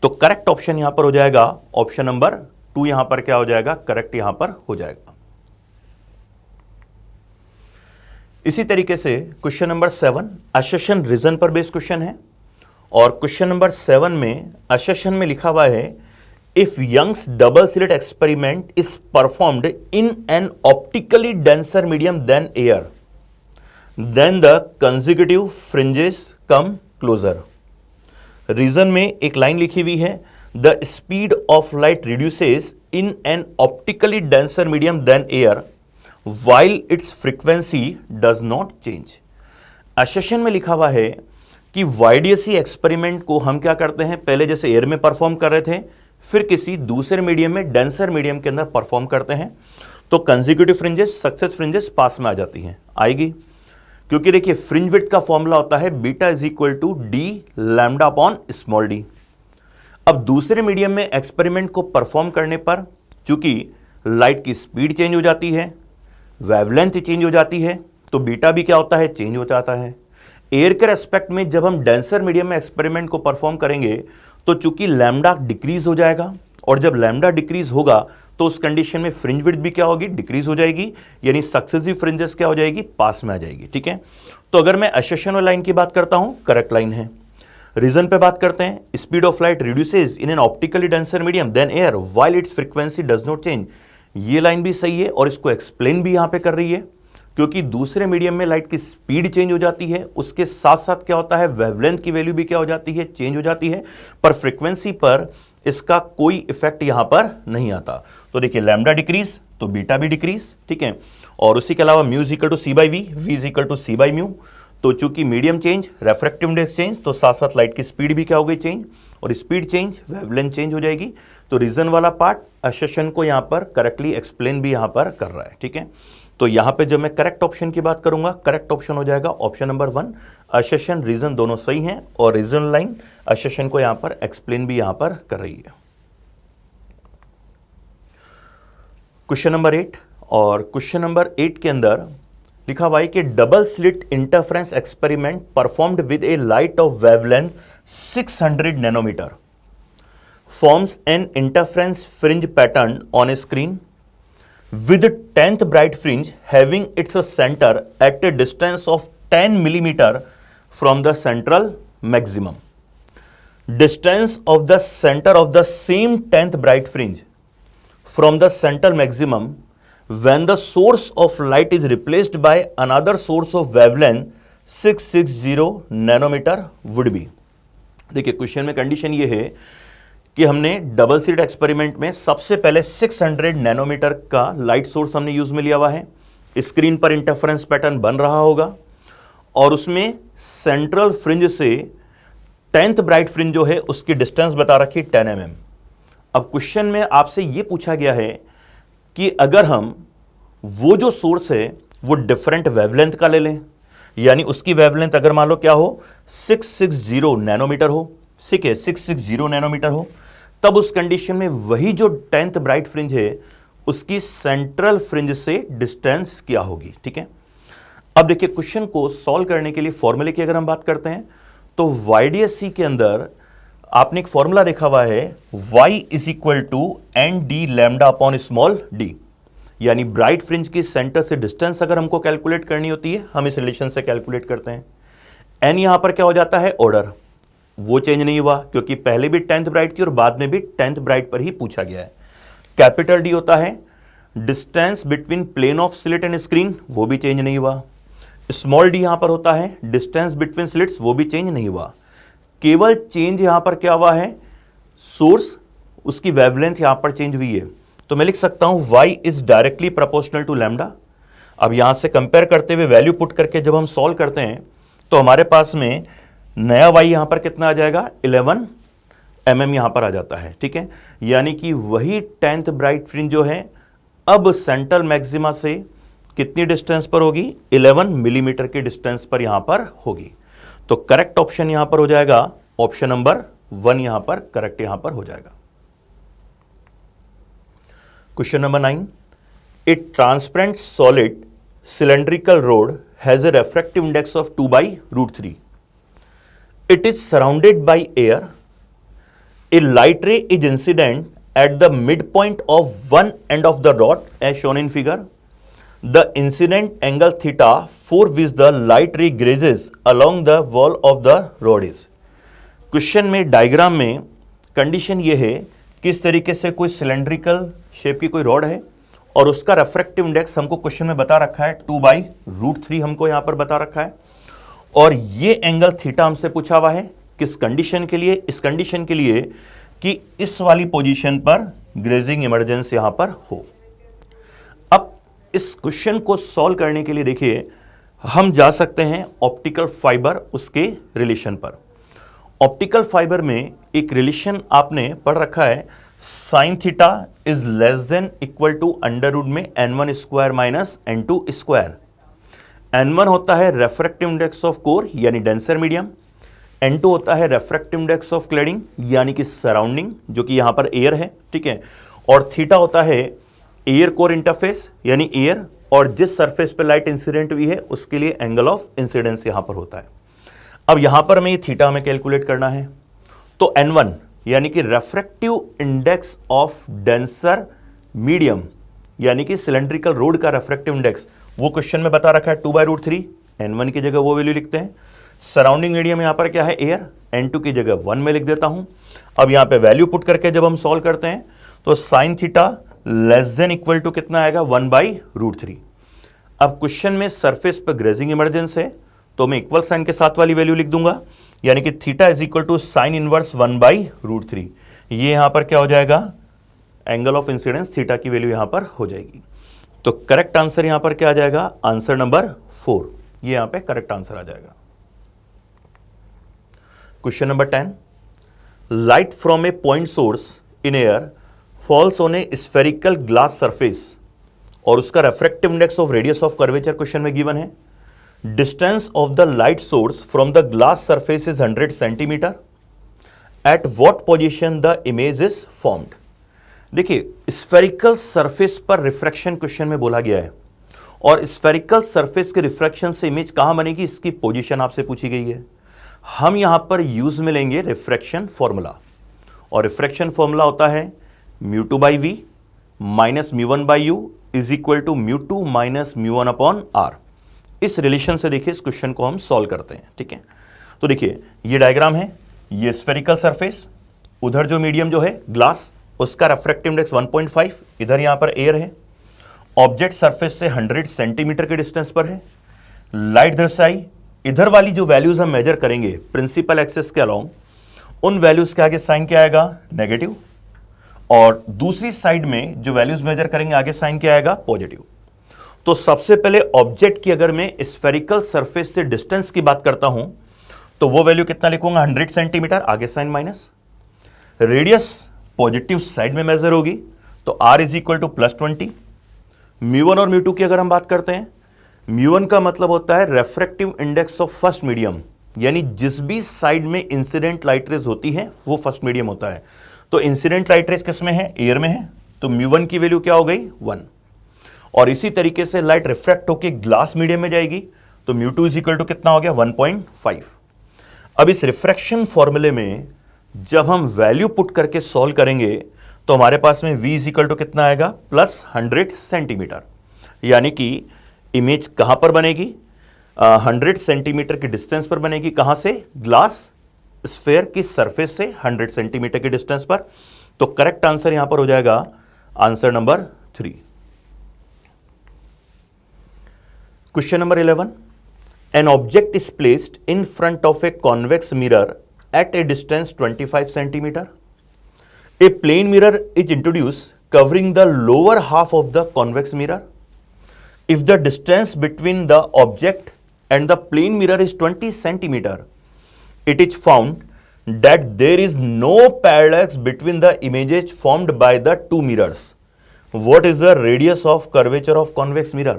S1: तो करेक्ट ऑप्शन यहां पर हो जाएगा ऑप्शन नंबर 2, यहां पर क्या हो जाएगा, करेक्ट यहां पर हो जाएगा। इसी तरीके से क्वेश्चन नंबर 7 असर्शन रीजन पर बेस्ड क्वेश्चन है और क्वेश्चन नंबर 7 में असर्शन में लिखा हुआ है if Young's double slit experiment is performed in an optically denser medium than air then the consecutive fringes come closer. Reason में एक लाइन लिखी हुई है the speed of light reduces in an optically denser medium than air while its frequency does not change। Assertion में लिखा हुआ है कि YDSC एक्सपेरिमेंट को हम क्या करते हैं, पहले जैसे एयर में परफॉर्म कर रहे थे फिर किसी दूसरे मीडियम में डेंसर मीडियम के अंदर परफॉर्म करते हैं तो कंसेक्यूटिव फ्रिंजेस सक्सेस फ्रिंजेस पास में आ जाती हैं, आएगी, क्योंकि देखिए फ्रिंज विड्थ का फॉर्मूला होता है beta is equal to D lambda upon small D. अब दूसरे मीडियम में एक्सपेरिमेंट को परफॉर्म करने पर चूंकि लाइट की स्पीड चेंज हो जाती है, वेवलेंथ चेंज हो जाती है, तो बीटा भी क्या होता है, चेंज हो जाता है। एयर के रेस्पेक्ट में जब हम डेंसर मीडियम में एक्सपेरिमेंट को परफॉर्म करेंगे तो चूंकि लैम्डा डिक्रीज हो जाएगा और जब लैम्डा डिक्रीज होगा तो उस कंडीशन में फ्रिंज विड्थ भी क्या होगी, डिक्रीज हो जाएगी, यानी सक्सेसिव फ्रिंजेस क्या हो जाएगी, पास में आ जाएगी। ठीक है, तो अगर मैं असर्शन वाली लाइन की बात करता हूं, करेक्ट लाइन है। रीजन पे बात करते हैं, speed of light reduces in an optically denser medium than air while its frequency does not change. ये लाइन भी सही है और इसको एक्सप्लेन भी यहां पे कर रही है, क्योंकि दूसरे मीडियम में लाइट की स्पीड चेंज हो जाती है, उसके साथ साथ क्या होता है, वेवलेंथ की वैल्यू भी क्या हो जाती है, चेंज हो जाती है, पर फ्रीक्वेंसी पर इसका कोई इफेक्ट यहां पर नहीं आता। तो देखिए लैम्डा डिक्रीज तो बीटा भी डिक्रीज, ठीक है, और उसी के अलावा mu is equal to C by V is equal to C by mu. तो चूंकि medium change, refractive index change, तो साथ साथ लाइट की स्पीड भी क्या हो गई, चेंज, और स्पीड चेंज वेवलेंथ चेंज हो जाएगी। तो रीजन वाला पार्ट असर्शन को यहां पर करेक्टली एक्सप्लेन भी यहां पर कर रहा है। ठीक है, तो यहां पे जब मैं करेक्ट ऑप्शन की बात करूंगा, करेक्ट ऑप्शन हो जाएगा ऑप्शन नंबर 1। असर्शन रीजन दोनों सही हैं और रीजन लाइन असर्शन को यहां पर एक्सप्लेन भी यहां पर कर रही है। क्वेश्चन नंबर 8 और क्वेश्चन नंबर 8 के अंदर लिखा हुआ है कि double slit interference experiment performed with a light of wavelength 600 nanometre forms an interference fringe pattern on a screen with 10th bright fringe having its center at a distance of 10 millimeter from the central maximum. Distance of the center of the same 10th bright fringe from the central maximum when the source of light is replaced by another source of wavelength 660 nanometer would be। देखिए question में condition ये है कि हमने double slit experiment में सबसे पहले 600 nanometre का लाइट सोर्स हमने यूज में लिया हुआ है। स्क्रीन पर इंटरफेरेंस पैटर्न बन रहा होगा और उसमें सेंट्रल फ्रिंज से 10th ब्राइट फ्रिंज जो है उसकी डिस्टेंस बता रखी 10 mm। अब क्वेश्चन में आपसे यह पूछा गया है कि अगर हम वो जो सोर्स है वो डिफरेंट वेवलेंथ का ले लें, यानी उसकी वेवलेंथ अगर मान लो क्या हो, 660 नैनोमीटर हो, ठीक है, 660 नैनोमीटर हो, तब उस कंडीशन में वही जो 10th ब्राइट फ्रिंज है उसकी सेंट्रल फ्रिंज से डिस्टेंस क्या होगी। ठीक है, अब देखिए क्वेश्चन को सॉल्व करने के लिए फॉर्मूले की अगर हम बात करते हैं तो YDSC के अंदर आपने एक फॉर्मूला देखा हुआ है y is equal to n D lambda upon small D, यानी ब्राइट फ्रिंज की सेंटर से डिस्टेंस अगर हमको कैलकुलेट करनी होती है हम इस रिलेशन से कैलकुलेट करते हैं। एन यहां पर क्या हो जाता है, ऑर्डर, वो चेंज नहीं हुआ क्योंकि पहले भी 10th ब्राइट थी और बाद में भी 10th ब्राइट पर ही पूछा गया है। कैपिटल डी होता है distance between plane of slit and screen, वो भी चेंज नहीं हुआ। स्मॉल डी यहां पर होता है डिस्टेंस बिटवीन स्लिट्स, वो भी चेंज नहीं हुआ। केवल चेंज यहां पर क्या हुआ है, सोर्स, उसकी वेवलेंथ यहां पर चेंज हुई है। तो मैं लिख सकता हूं y is directly proportional to lambda. अब यहां से कंपेयर करते हुए वैल्यू पुट करके जब हम सॉल्व करते हैं तो हमारे पास में नया y यहां पर कितना आ जाएगा, 11 mm यहां पर आ जाता है। ठीक है, यानी कि वही 10th ब्राइट फ्रिंज जो है अब सेंट्रल मैक्सिमा से कितनी डिस्टेंस पर होगी, 11 मिलीमीटर की डिस्टेंस पर यहां पर होगी। तो करेक्ट ऑप्शन यहां पर हो जाएगा ऑप्शन नंबर 1, यहां पर करेक्ट यहां पर हो जाएगा। Question number 9, A transparent solid cylindrical rod has a refractive index of 2/√3. It is surrounded by air. A light ray is incident at the midpoint of one end of the rod as shown in figure. The incident angle theta for which the light ray grazes along the wall of the rod is. Question में diagram में condition ये है, किस तरीके से कोई cylindrical shape की कोई रॉड है और उसका रेफ्रेक्टिव इंडेक्स हमको क्वेश्चन में बता रखा है 2/√3 हमको यहां पर बता रखा है, और ये एंगल थीटा हमसे पूछा हुआ है किस कंडीशन के लिए, इस कंडीशन के लिए कि इस वाली पोजीशन पर ग्रेजिंग इमरजेंस यहां पर हो। अब इस क्वेश्चन को सॉल्व करने के लिए देखिए हम जा सकते हैं ऑप्टिकल फाइबर उसके रिलेशन पर। ऑप्टिकल फाइबर में एक रिलेशन आपने पढ़ रखा है, sine theta is less than equal to under root में n1 square minus n2 square. n1 होता है रेफ्रेक्टिव इंडेक्स ऑफ कोर यानी डेंसर मीडियम, n2 होता है रेफ्रेक्टिव इंडेक्स ऑफ क्लैडिंग यानी कि सराउंडिंग जो कि यहां पर एयर है, ठीक है, और थीटा होता है एयर कोर इंटरफेस यानी एयर, और जिस सरफेस पे लाइट इंसिडेंट हुई है उसके लिए एंगल ऑफ इंसिडेंस यहां पर होता है। अब यहां पर हमें ये थीटा हमें कैलकुलेट करना है, तो n1 यानी कि refractive index of denser medium यानी कि सिलेंड्रिकल रोड का रेफ्रेक्टिव इंडेक्स वो क्वेश्चन में बता रखा है 2/√3, n1 की जगह वो वैल्यू लिखते हैं। सराउंडिंग मीडियम यहां पर क्या है एयर, n2 की जगह 1 में लिख देता हूं। अब यहां पे वैल्यू पुट करके जब हम सॉल्व करते हैं तो sine theta less than equal to कितना आएगा 1/√3। अब क्वेश्चन में सरफेस पर ग्रेजिंग इमरजेंस है तो मैं इक्वल साइन के साथ वाली वैल्यू लिख दूंगा, यानी कि theta is equal to sine inverse 1/√3। ये यहां पर क्या हो जाएगा, एंगल ऑफ इंसिडेंस थीटा की वैल्यू यहां पर हो जाएगी। तो करेक्ट आंसर यहां पर क्या आ जाएगा, आंसर नंबर 4, ये यहां पे करेक्ट आंसर आ जाएगा। Question number 10, light from A point source in air falls on A spherical glass surface और उसका refractive index of radius of curvature question में गिवन है। Distance of the light source from the glass surface is 100 centimetre. At what position the image is formed. देखिए spherical surface पर refraction question में बोला गया है और स्फेरिकल सरफेस के रिफ्रैक्शन से इमेज कहां बनेगी इसकी पोजीशन आपसे पूछी गई है। हम यहां पर यूज में लेंगे रिफ्रैक्शन फॉर्मूला, और रिफ्रैक्शन फॉर्मूला होता है μ2/v minus μ1/u is equal to μ2 minus μ1/r। इस रिलेशन से देखिए इस क्वेश्चन को हम सॉल्व करते हैं, ठीक है। तो देखिए ये डायग्राम है, ये स्फेरिकल सरफेस, उधर जो मीडियम जो है ग्लास उसका रेफ्रेक्टिव इंडेक्स 1.5, इधर यहां पर एयर है, ऑब्जेक्ट सरफेस से 100 सेंटीमीटर के डिस्टेंस पर है, लाइट दर्शाई, इधर वाली जो वैल्यूज हम मेजर करेंगे प्रिंसिपल एक्सिस के अलोंग, उन वैल्यूज के आगे साइन क्या आएगा, नेगेटिव, और दूसरी साइड में जो वैल्यूज मेजर करेंगे आगे साइन क्या आएगा, पॉजिटिव। तो सबसे पहले ऑब्जेक्ट की अगर मैं स्फेरिकल सरफेस से डिस्टेंस की बात करता हूं तो वो वैल्यू कितना लिखूंगा, 100 सेंटीमीटर, आगे sign minus. Radius positive side में मेजर होगी तो r इज इक्वल टू +20। μ1 और μ2 की अगर हम बात करते हैं, μ1 का मतलब होता है refractive index of first medium, यानी जिस भी साइड में इंसिडेंट लाइट रेज होती है वो फर्स्ट मीडियम होता है। तो इंसिडेंट लाइट रेज किस में है, एयर में है, तो μ1 की वैल्यू क्या हो गई, 1। और इसी तरीके से लाइट रिफ्रैक्ट होकर ग्लास मीडियम में जाएगी तो μ2 इज इक्वल टू कितना हो गया, 1.5। अब इस रिफ्रैक्शन फॉर्मूले में जब हम वैल्यू पुट करके सॉल्व करेंगे तो हमारे पास में v इज इक्वल टू कितना आएगा, +100 सेंटीमीटर, यानी कि इमेज कहां पर बनेगी, 100 सेंटीमीटर की डिस्टेंस पर बनेगी, कहां से, ग्लास स्फेयर की सरफेस से 100 सेंटीमीटर की डिस्टेंस पर। तो करेक्ट आंसर यहां पर हो जाएगा answer number 3। Question number 11, an object is placed in front of a convex mirror at a distance 25 centimeter. A plane mirror is introduced covering the lower half of the convex mirror. If the distance between the object and the plane mirror is 20 centimeter, it is found that there is no parallax between the images formed by the two mirrors. What is the radius of curvature of convex mirror?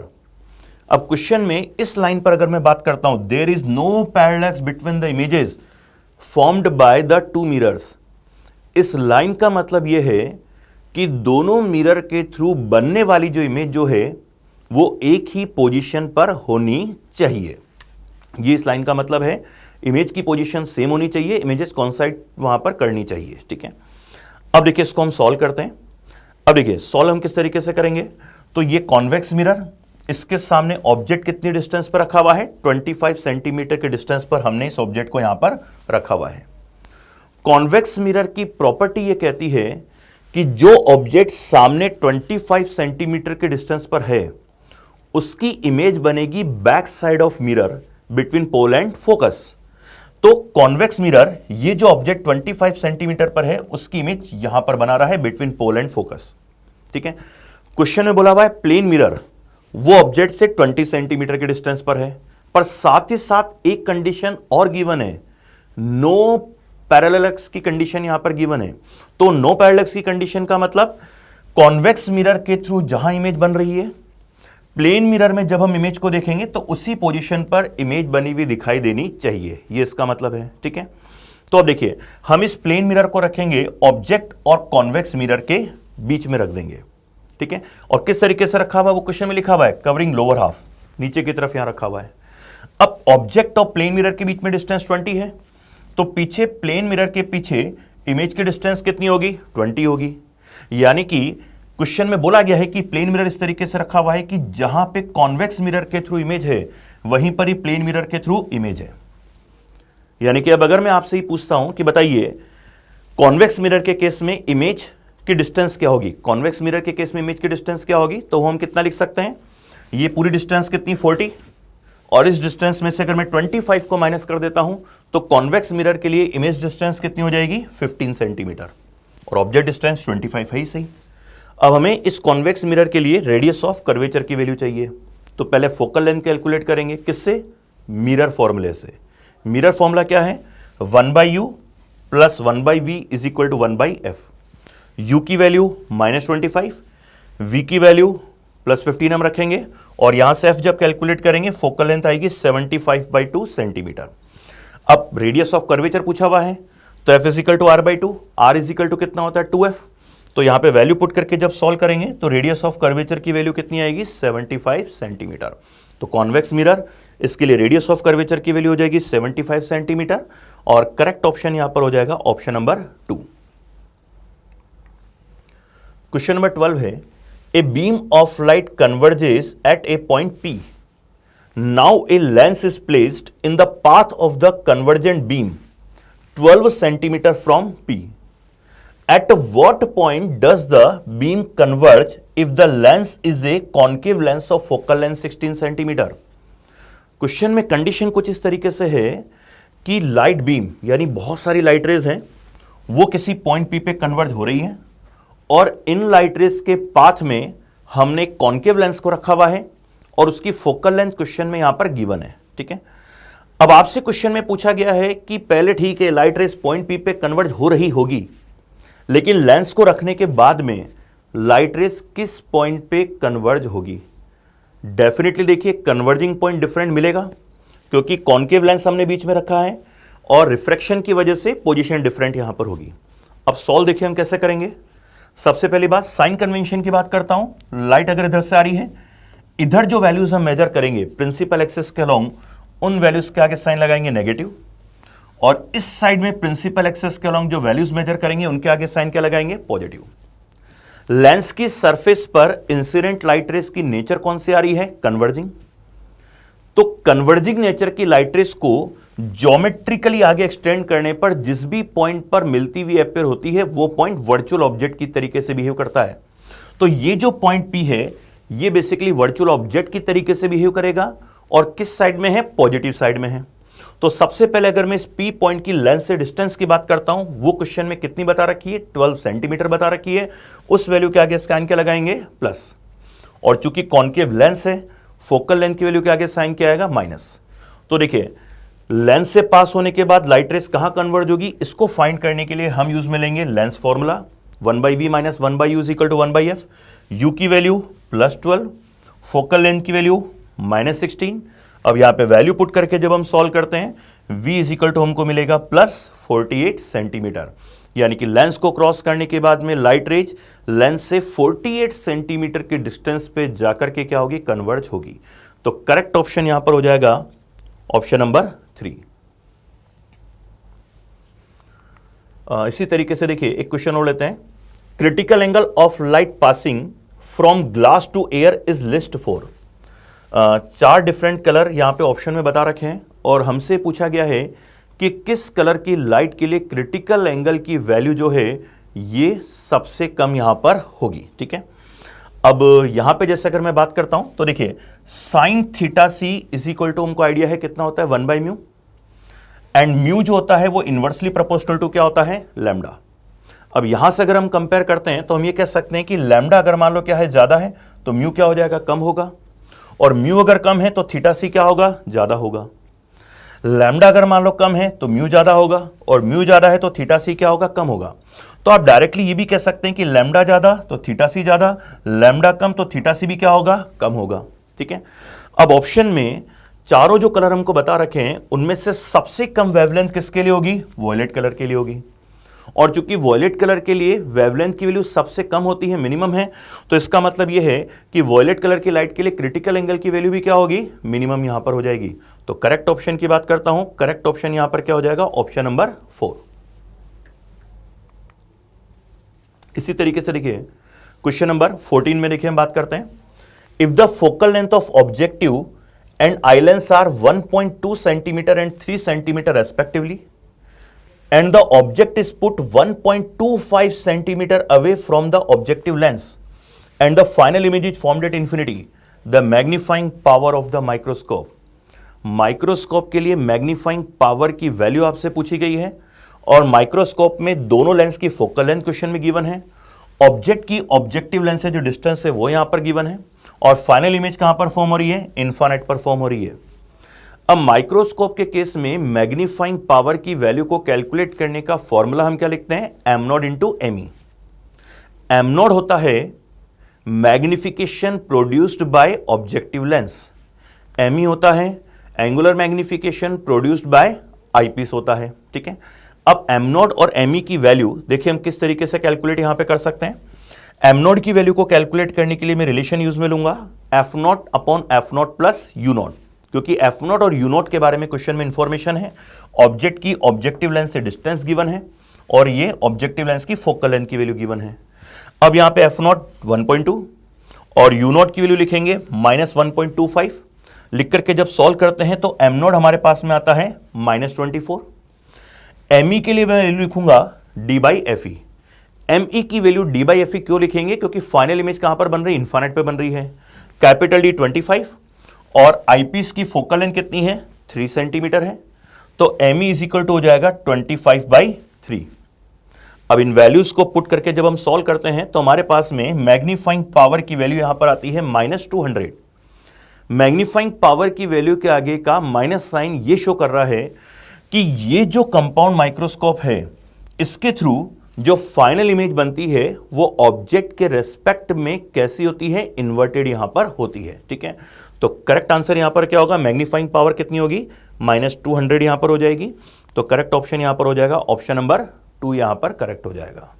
S1: अब question में इस line पर अगर मैं बात करता हूं, there is no parallax between the images formed by the two mirrors, इस लाइन का मतलब यह है कि दोनों मिरर के थ्रू बनने वाली जो इमेज जो है वो एक ही पोजीशन पर होनी चाहिए। ये इस लाइन का मतलब है, इमेज की पोजीशन सेम होनी चाहिए, इमेजेस कॉन्साइड वहां पर करनी चाहिए, ठीक है। अब देखिए इसको हम सॉल्व करते हैं। अब देखिए सॉल्व हम किस तरीके से करेंगे, तो ये कॉन्वेक्स मिरर, इसके सामने ऑब्जेक्ट कितनी डिस्टेंस पर रखा हुआ है, 25 सेंटीमीटर के डिस्टेंस पर हमने इस ऑब्जेक्ट को यहां पर रखा हुआ है। कॉन्वेक्स मिरर की प्रॉपर्टी ये कहती है कि जो ऑब्जेक्ट सामने 25 सेंटीमीटर के डिस्टेंस पर है उसकी इमेज बनेगी back side of mirror between pole and focus. तो कॉन्वेक्स मिरर, ये जो ऑब्जेक्ट 25 सेंटीमीटर पर है उसकी इमेज यहां पर बना रहा है बिटवीन पोल एंड फोकस। ठीक है, क्वेश्चन में बोला हुआ है प्लेन मिरर वो ऑब्जेक्ट से 20 सेंटीमीटर के डिस्टेंस पर है, पर साथ ही साथ एक कंडीशन और गिवन है, नो पैरेलल्स की कंडीशन यहां पर गिवन है। तो नो पैरेलल्स की कंडीशन का मतलब कॉन्वेक्स मिरर के थ्रू जहां इमेज बन रही है, प्लेन मिरर में जब हम इमेज को देखेंगे तो उसी पोजीशन पर इमेज बनी हुई दिखाई देनी चाहिए, ये इसका मतलब है। ठीक है, तो अब देखिए हम इस प्लेन मिरर को रखेंगे ऑब्जेक्ट और कॉन्वेक्स मिरर के बीच में रख देंगे। ठीक है, और किस तरीके से रखा हुआ है वो क्वेश्चन में लिखा हुआ है, कवरिंग लोअर हाफ, नीचे की तरफ यहां रखा हुआ है। अब ऑब्जेक्ट और प्लेन मिरर के बीच में डिस्टेंस 20 है, तो पीछे प्लेन मिरर के पीछे इमेज की डिस्टेंस कितनी होगी, 20 होगी। यानी कि क्वेश्चन में बोला गया है कि प्लेन मिरर इस तरीके से रखा हुआ है कि जहां पे कॉन्वेक्स मिरर के थ्रू इमेज है वहीं पर ही प्लेन मिरर के थ्रू इमेज है। यानी कि अब अगर मैं आपसे ही पूछता हूं कि बताइए कॉन्वेक्स मिरर के केस में इमेज की डिस्टेंस क्या होगी, कॉन्वेक्स मिरर के केस में इमेज की डिस्टेंस क्या होगी, तो हम कितना लिख सकते हैं, ये पूरी डिस्टेंस कितनी 40, और इस डिस्टेंस में से अगर मैं 25 को माइनस कर देता हूं तो कॉन्वेक्स मिरर के लिए इमेज डिस्टेंस कितनी हो जाएगी 15 सेंटीमीटर, और ऑब्जेक्ट डिस्टेंस 25 है ही सही। अब हमें इस कॉन्वेक्स मिरर के लिए रेडियस ऑफ कर्वेचर की वैल्यू चाहिए, तो पहले फोकल लेंथ कैलकुलेट करेंगे, किससे, मिरर फॉर्मूले से। मिरर फॉर्मूला क्या है, 1/u plus 1/v is equal to 1/f। u की वैल्यू -25, v की वैल्यू +15 हम रखेंगे, और यहां से f जब कैलकुलेट करेंगे फोकल लेंथ आएगी 75/2 सेंटीमीटर। अब रेडियस ऑफ कर्वेचर पूछा हुआ है, तो f is equal to r/2, r is equal to कितना होता है 2f। तो यहां पे वैल्यू पुट करके जब सॉल्व करेंगे तो रेडियस ऑफ कर्वेचर की वैल्यू कितनी आएगी 75 सेंटीमीटर। तो कॉन्वेक्स मिरर, इसके लिए रेडियस ऑफ कर्वेचर की वैल्यू हो जाएगी 75 सेंटीमीटर, और करेक्ट ऑप्शन यहां पर हो जाएगा ऑप्शन नंबर 2। क्वेश्चन नंबर 12 है, a beam of light converges at a point P. Now a lens is placed in the path of the convergent beam 12 centimetre from P. At what point does the beam converge if the lens is a concave lens of focal length 16 centimetre? Question में condition कुछ इस तरीके से है कि light beam, यानी बहुत सारी लाइट रेज हैं, वो किसी पॉइंट P पे कन्वर्ज हो रही हैं, और इन लाइट रेज के पाथ में हमने कॉन्केव लेंस को रखा हुआ है और उसकी फोकल लेंथ क्वेश्चन में यहां पर गिवन है। ठीक है, अब आपसे क्वेश्चन में पूछा गया है कि पहले ठीक है लाइट रेज पॉइंट P पे कन्वर्ज हो रही होगी, लेकिन लेंस को रखने के बाद में लाइट रेज किस पॉइंट पे कन्वर्ज होगी। डेफिनेटली देखिए कन्वर्जिंग पॉइंट डिफरेंट मिलेगा, क्योंकि कॉन्केव लेंस हमने बीच में रखा है और रिफ्रैक्शन की वजह से पोजीशन डिफरेंट यहां पर होगी। अब सॉल्व देखिए हम कैसे करेंगे। सबसे पहली बात साइन कन्वेंशन की बात करता हूं। लाइट अगर इधर से आ रही है, इधर जो वैल्यूज हम मेजर करेंगे प्रिंसिपल एक्सिस के अलोंग, उन वैल्यूज के आगे साइन लगाएंगे नेगेटिव, और इस साइड में प्रिंसिपल एक्सिस के अलोंग जो वैल्यूज मेजर करेंगे उनके आगे साइन क्या लगाएंगे, पॉजिटिव। लेंस की सरफेस पर इंसिडेंट लाइट रेस की नेचर कौन सी आ रही है, कन्वर्जिंग। तो कन्वर्जिंग नेचर की लाइट रेस को ज्योमेट्रिकली आगे एक्सटेंड करने पर जिस भी पॉइंट पर मिलती हुई अपीयर होती है वो पॉइंट वर्चुअल ऑब्जेक्ट की तरीके से बिहेव करता है। तो ये जो पॉइंट P है ये बेसिकली वर्चुअल ऑब्जेक्ट की तरीके से बिहेव करेगा, और किस साइड में है, पॉजिटिव साइड में है। तो सबसे पहले अगर मैं इस P पॉइंट की लेंथ से डिस्टेंस की बात करता हूं, वो क्वेश्चन में कितनी बता रखी है, 12 सेंटीमीटर बता रखी है। उस वैल्यू के आगे साइन क्या लगाएंगे, प्लस, और चूंकि कॉन्केव लेंस है फोकल लेंथ की वैल्यू के आगे साइन क्या आएगा, माइनस। तो देखिए लेंस से पास होने के बाद लाइट रेस कहां कन्वर्ज होगी, इसको फाइंड करने के लिए हम यूज में लेंगे lens formula 1/v minus 1/u is equal to 1/f। u की वैल्यू +12, फोकल लेंथ की वैल्यू -16। अब यहां पे वैल्यू पुट करके जब हम सॉल्व करते हैं v इज इक्वल टू हमको मिलेगा +48 सेंटीमीटर। यानी कि लेंस को क्रॉस करने के बाद में लाइट रेज लेंस से 48 सेंटीमीटर के डिस्टेंस पे जाकर के क्या होगी, कन्वर्ज होगी। तो करेक्ट ऑप्शन यहां पर हो जाएगा ऑप्शन नंबर 3। इसी तरीके से देखिए एक क्वेश्चन और लेते हैं। Critical angle of light passing from glass to air is list 4। चार डिफरेंट कलर यहाँ पे ऑप्शन में बता रखे हैं और हमसे पूछा गया है कि किस कलर की लाइट के लिए क्रिटिकल एंगल की वैल्यू जो है ये सबसे कम यहां पर होगी। ठीक है, अब यहां पे जैसे अगर मैं बात करता हूं तो देखिए sine theta C is equal to, हमको आइडिया है कितना होता है 1/μ, एंड म्यू जो होता है वो इनवर्सली प्रोपोर्शनल टू क्या होता है लैम्डा। अब यहां से अगर हम कंपेयर करते हैं तो हम ये कह सकते हैं कि लैम्डा अगर मान लो क्या है ज्यादा है तो म्यू क्या हो जाएगा कम होगा, और म्यू अगर कम है तो थीटा सी क्या होगा ज्यादा होगा। लैम्डा अगर मान लो कम है तो म्यू ज्यादा होगा, और म्यू ज्यादा है तो थीटा सी क्या होगा कम होगा। तो आप डायरेक्टली ये भी कह सकते हैं कि लैम्डा ज्यादा तो थीटा सी ज्यादा, लैम्डा कम तो थीटा सी भी क्या होगा कम होगा। ठीक है, अब ऑप्शन में चारों जो कलर हमको बता रखे हैं उनमें से सबसे कम वेवलेंथ किसके लिए होगी, वॉयलेट कलर के लिए होगी। और चूंकि वॉयलेट कलर के लिए वेवलेंथ की वैल्यू सबसे कम होती है, मिनिमम है, तो इसका मतलब यह है कि वॉयलेट कलर की लाइट के लिए क्रिटिकल एंगल की वैल्यू भी क्या होगी, मिनिमम यहां पर हो जाएगी। तो करेक्ट ऑप्शन की बात करता हूं, करेक्ट ऑप्शन यहां पर क्या हो जाएगा, ऑप्शन नंबर 4। इसी तरीके से देखिए क्वेश्चन नंबर 14 में देखिए हम बात करते हैं, if the focal length of objective and eye lens are 1.2 centimetre and 3 centimetre respectively, and the object is put 1.25 centimeter away from the objective lens and the final image is formed at infinity, the magnifying power of the microscope। Microscope के लिए magnifying power की value आपसे पूछी गई है, और microscope में दोनों लेंस की फोकल लेंथ क्वेश्चन में गिवन है, ऑब्जेक्ट की ऑब्जेक्टिव लेंस से जो डिस्टेंस है वो यहां पर गिवन है, और फाइनल इमेज कहां पर फॉर्म हो रही है, इन्फिनिट पर फॉर्म हो रही है। अब माइक्रोस्कोप के केस में मैग्नीफाइंग पावर की वैल्यू को कैलकुलेट करने का फॉर्मूला हम क्या लिखते हैं, M naught into M E. M naught होता है magnification produced by objective lens, M E होता है angular magnification produced by eyepiece होता है। ठीक है, अब एम नॉट और एम ई की वैल्यू देखिए हम किस तरीके से कैलकुलेट यहां पे कर सकते हैं। एम नॉट की वैल्यू को कैलकुलेट करने के लिए मैं रिलेशन यूज में लूंगा F not upon F not plus you not, क्योंकि एफ नॉट और यू नॉट के बारे में क्वेश्चन में इंफॉर्मेशन है, ऑब्जेक्ट की ऑब्जेक्टिव लेंस से डिस्टेंस गिवन है, और ये ऑब्जेक्टिव लेंस की फोकल लेंथ की वैल्यू गिवन है। अब यहां पे एफ नॉट 1.2 और यू नॉट की वैल्यू लिखेंगे -1.25, लिख करके जब सॉल्व करते हैं तो एम नॉट हमारे पास में आता है -24, एम ई के लिए मैं वैल्यू लिखूंगा D by F E. M E की value D by F E क्यों लिखेंगे, क्योंकि फाइनल इमेज कहां पर बन रही है, इन्फिनिट पे बन रही है। कैपिटल डी 25 और आईपीस की फोकल लेंथ कितनी है, 3 सेंटीमीटर है, तो M E is equal to हो जाएगा 25/3। अब इन वैल्यूज को पुट करके जब हम सॉल्व करते हैं तो हमारे पास में मैग्नीफाइंग पावर की वैल्यू यहां पर आती है -200। मैग्नीफाइंग पावर की वैल्यू के आगे का माइनस साइन ये शो कर रहा है कि ये जो कंपाउंड माइक्रोस्कोप है इसके थ्रू जो फाइनल इमेज बनती है वो ऑब्जेक्ट के रेस्पेक्ट में कैसी होती है, इन्वर्टेड यहां पर होती है। ठीक है, तो करेक्ट आंसर यहां पर क्या होगा, मैग्नीफाइंग पावर कितनी होगी, -200 यहां पर हो जाएगी। तो करेक्ट ऑप्शन यहां पर हो जाएगा ऑप्शन नंबर 2 यहां पर करेक्ट हो जाएगा।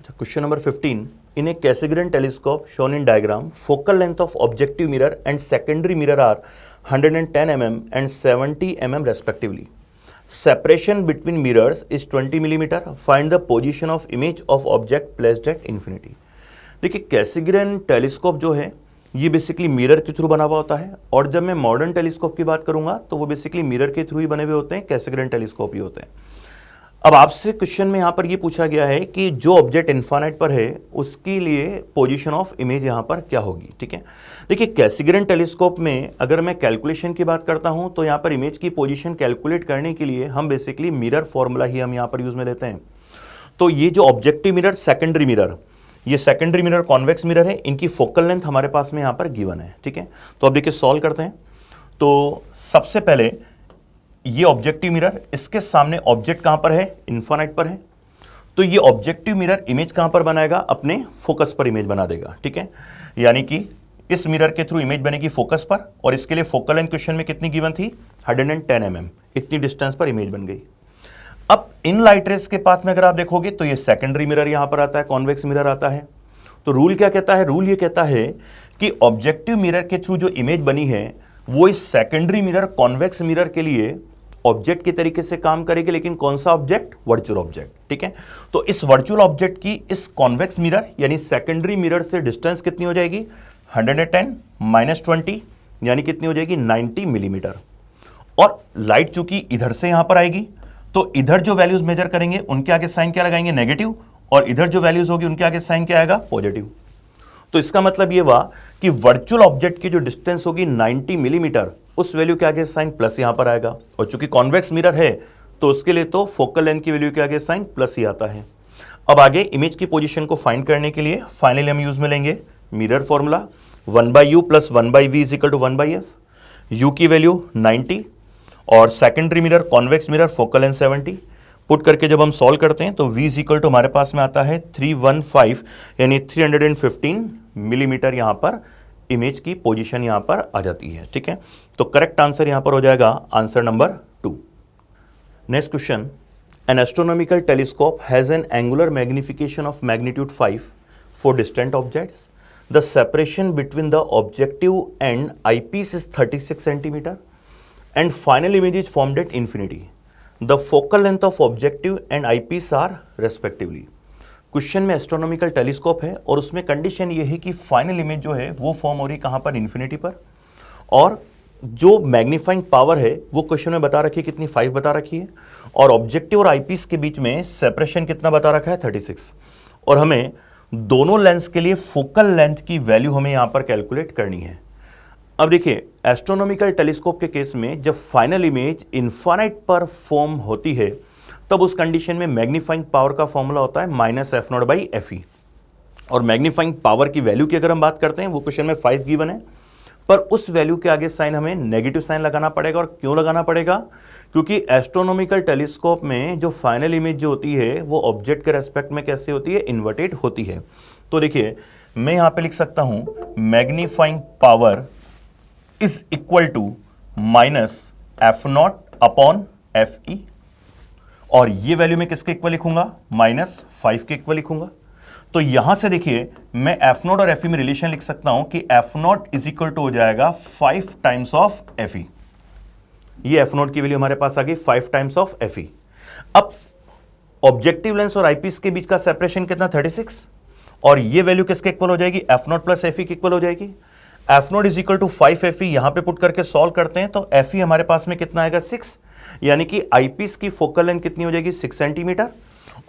S1: Question number 15, in a Cassegrain telescope shown in diagram focal length of objective mirror and secondary mirror are 110 mm and 70 mm respectively, separation between mirrors is 20 mm, find the position of image of object placed at infinity। देखिए कैसेग्रेन telescope जो है ये basically mirror के through बना हुआ होता है, और जब मैं मॉडर्न टेलीस्कोप की बात करूंगा तो वो बेसिकली मिरर के थ्रू ही बने हुए होते हैं, कैसेग्रेन टेलीस्कोप ही होते हैं। अब आपसे क्वेश्चन में यहां पर ये पूछा गया है कि जो ऑब्जेक्ट इन्फिनिट पर है उसके लिए पोजीशन ऑफ इमेज यहां पर क्या होगी। ठीक है, देखिए कैसेग्रेन टेलीस्कोप में अगर मैं कैलकुलेशन की बात करता हूं तो यहां पर इमेज की पोजीशन कैलकुलेट करने के लिए हम बेसिकली मिरर फॉर्मूला ही हम यहां पर यूज में लेते हैं। तो ये जो ऑब्जेक्टिव मिरर, सेकेंडरी मिरर, ये सेकेंडरी मिरर कॉन्वेक्स मिरर है, इनकी फोकल लेंथ हमारे पास में यहां पर गिवन है। ठीक है, तो अब देखिए सॉल्व करते हैं। तो सबसे पहले ये ऑब्जेक्टिव मिरर, इसके सामने ऑब्जेक्ट कहां पर है, इन्फिनिट पर है, तो ये ऑब्जेक्टिव मिरर इमेज कहां पर बनाएगा, अपने फोकस पर इमेज बना देगा। ठीक है, यानी कि इस मिरर के थ्रू इमेज बनेगी फोकस पर, और इसके लिए फोकल लेंथ क्वेश्चन में कितनी गिवन थी, 110 mm, इतनी डिस्टेंस पर इमेज बन गई। अब इन लाइट रेस के पाथ में अगर आप देखोगे तो ये सेकेंडरी मिरर यहां पर आता है, कॉन्वेक्स मिरर आता है। तो रूल क्या कहता है, रूल ये कहता है कि ऑब्जेक्टिव मिरर के थ्रू जो इमेज बनी है वो इस सेकेंडरी मिरर, कॉन्वेक्स मिरर के लिए ऑब्जेक्ट के तरीके से काम करेगी, लेकिन कौन सा ऑब्जेक्ट, वर्चुअल ऑब्जेक्ट। ठीक है, तो इस वर्चुअल ऑब्जेक्ट की इस कॉन्वेक्स मिरर यानी सेकेंडरी मिरर से डिस्टेंस कितनी हो जाएगी, 110 -20 यानी कितनी हो जाएगी 90 मिलीमीटर। और लाइट चूंकि इधर से यहां पर आएगी तो इधर जो वैल्यूज मेजर करेंगे उनके आगे साइन क्या लगाएंगे, नेगेटिव, और इधर जो वैल्यूज होगी उनके आगे साइन क्या आएगा, पॉजिटिव। तो इसका मतलब ये हुआ कि वर्चुअल ऑब्जेक्ट की जो डिस्टेंस होगी 90 मिलीमीटर, उस वैल्यू के आगे साइन प्लस यहां पर आएगा, और चूंकि कॉन्वेक्स मिरर है तो उसके लिए तो फोकल लेंथ की वैल्यू के आगे साइन प्लस ही आता है। अब आगे इमेज की पोजीशन को फाइंड करने के लिए फाइनली हम यूज में लेंगे mirror formula 1/u + 1/v = 1/f। u की वैल्यू 90 और secondary mirror convex mirror focal length 70। Put करके जब हम सॉल्व करते हैं तो v = हमारे पास में आता है 315 यानी 315 मिलीमीटर। यहां पर इमेज की पोजीशन यहां पर आ जाती है। ठीक है, तो करेक्ट आंसर यहां पर हो जाएगा answer number 2। Next question, N astronomical telescope has an angular magnification of magnitude 5 for distant objects. The separation between the objective and eyepiece is 36 centimetre and final image is formed at infinity. The focal length of objective and eyepiece are respectively. Question में astronomical telescope है और उसमें condition ये है कि final image जो है वो फॉर्म हो रही कहाँ पर, इन्फिनिटी पर, और जो मैग्नीफाइंग पावर है वो क्वेश्चन में बता रखी है कितनी, 5 बता रखी है, और ऑब्जेक्टिव और आईपीस के बीच में सेपरेशन कितना बता रखा है, 36, और हमें दोनों लेंस के लिए फोकल लेंथ की वैल्यू हमें यहां पर कैलकुलेट करनी है। अब देखिए, एस्ट्रोनॉमिकल टेलीस्कोप के केस में जब फाइनल इमेज इनफाइनाइट पर फॉर्म होती है तब उस कंडीशन में मैग्नीफाइंग पावर का फॉर्मूला होता है -f0/fe, और मैग्नीफाइंग पावर की वैल्यू की अगर हम बात करते हैं वो क्वेश्चन में 5 गिवन है, पर उस वैल्यू के आगे साइन हमें नेगेटिव साइन लगाना पड़ेगा। और क्यों लगाना पड़ेगा, क्योंकि एस्ट्रोनॉमिकल टेलीस्कोप में जो फाइनल इमेज जो होती है वो ऑब्जेक्ट के रेस्पेक्ट में कैसे होती है, इन्वर्टेड होती है। तो देखिए, मैं यहां पे लिख सकता हूं magnifying power is equal to -f0/fe, और ये वैल्यू मैं किसके इक्वल लिखूंगा, -5 के इक्वल लिखूंगा। तो यहां से देखिए मैं f0 और fe में रिलेशन लिख सकता हूं कि f0 इज इक्वल टू हो जाएगा 5 टाइम्स ऑफ fe। ये f0 की वैल्यू हमारे पास आ गई 5 टाइम्स ऑफ fe। अब ऑब्जेक्टिव लेंस और आईपीस के बीच का सेपरेशन कितना, 36, और ये वैल्यू किसके इक्वल हो जाएगी, f0 + fe के इक्वल हो जाएगी। f0 is equal to 5 fe, यहां पे पुट करके सॉल्व करते हैं तो fe हमारे पास में कितना आएगा, 6, यानी कि आईपीस की फोकल लेंथ कितनी हो जाएगी, 6 सेंटीमीटर,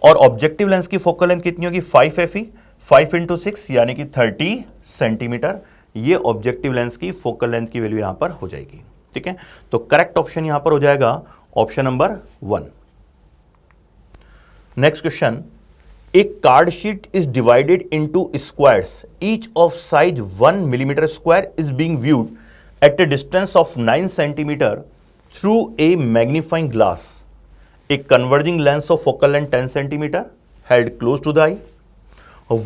S1: और ऑब्जेक्टिव लेंस की फोकल लेंथ कितनी होगी, 5 fe, 5 × 6 यानी कि 30 सेंटीमीटर। ये ऑब्जेक्टिव लेंस की फोकल लेंथ की वैल्यू यहां पर हो जाएगी। ठीक है, तो करेक्ट ऑप्शन यहां पर हो जाएगा option number 1। Next question, A card sheet is divided into squares. Each of size 1 millimeter square is being viewed at a distance of 9 centimeter through a magnifying glass. A converging lens of focal length 10 centimeter held close to the eye.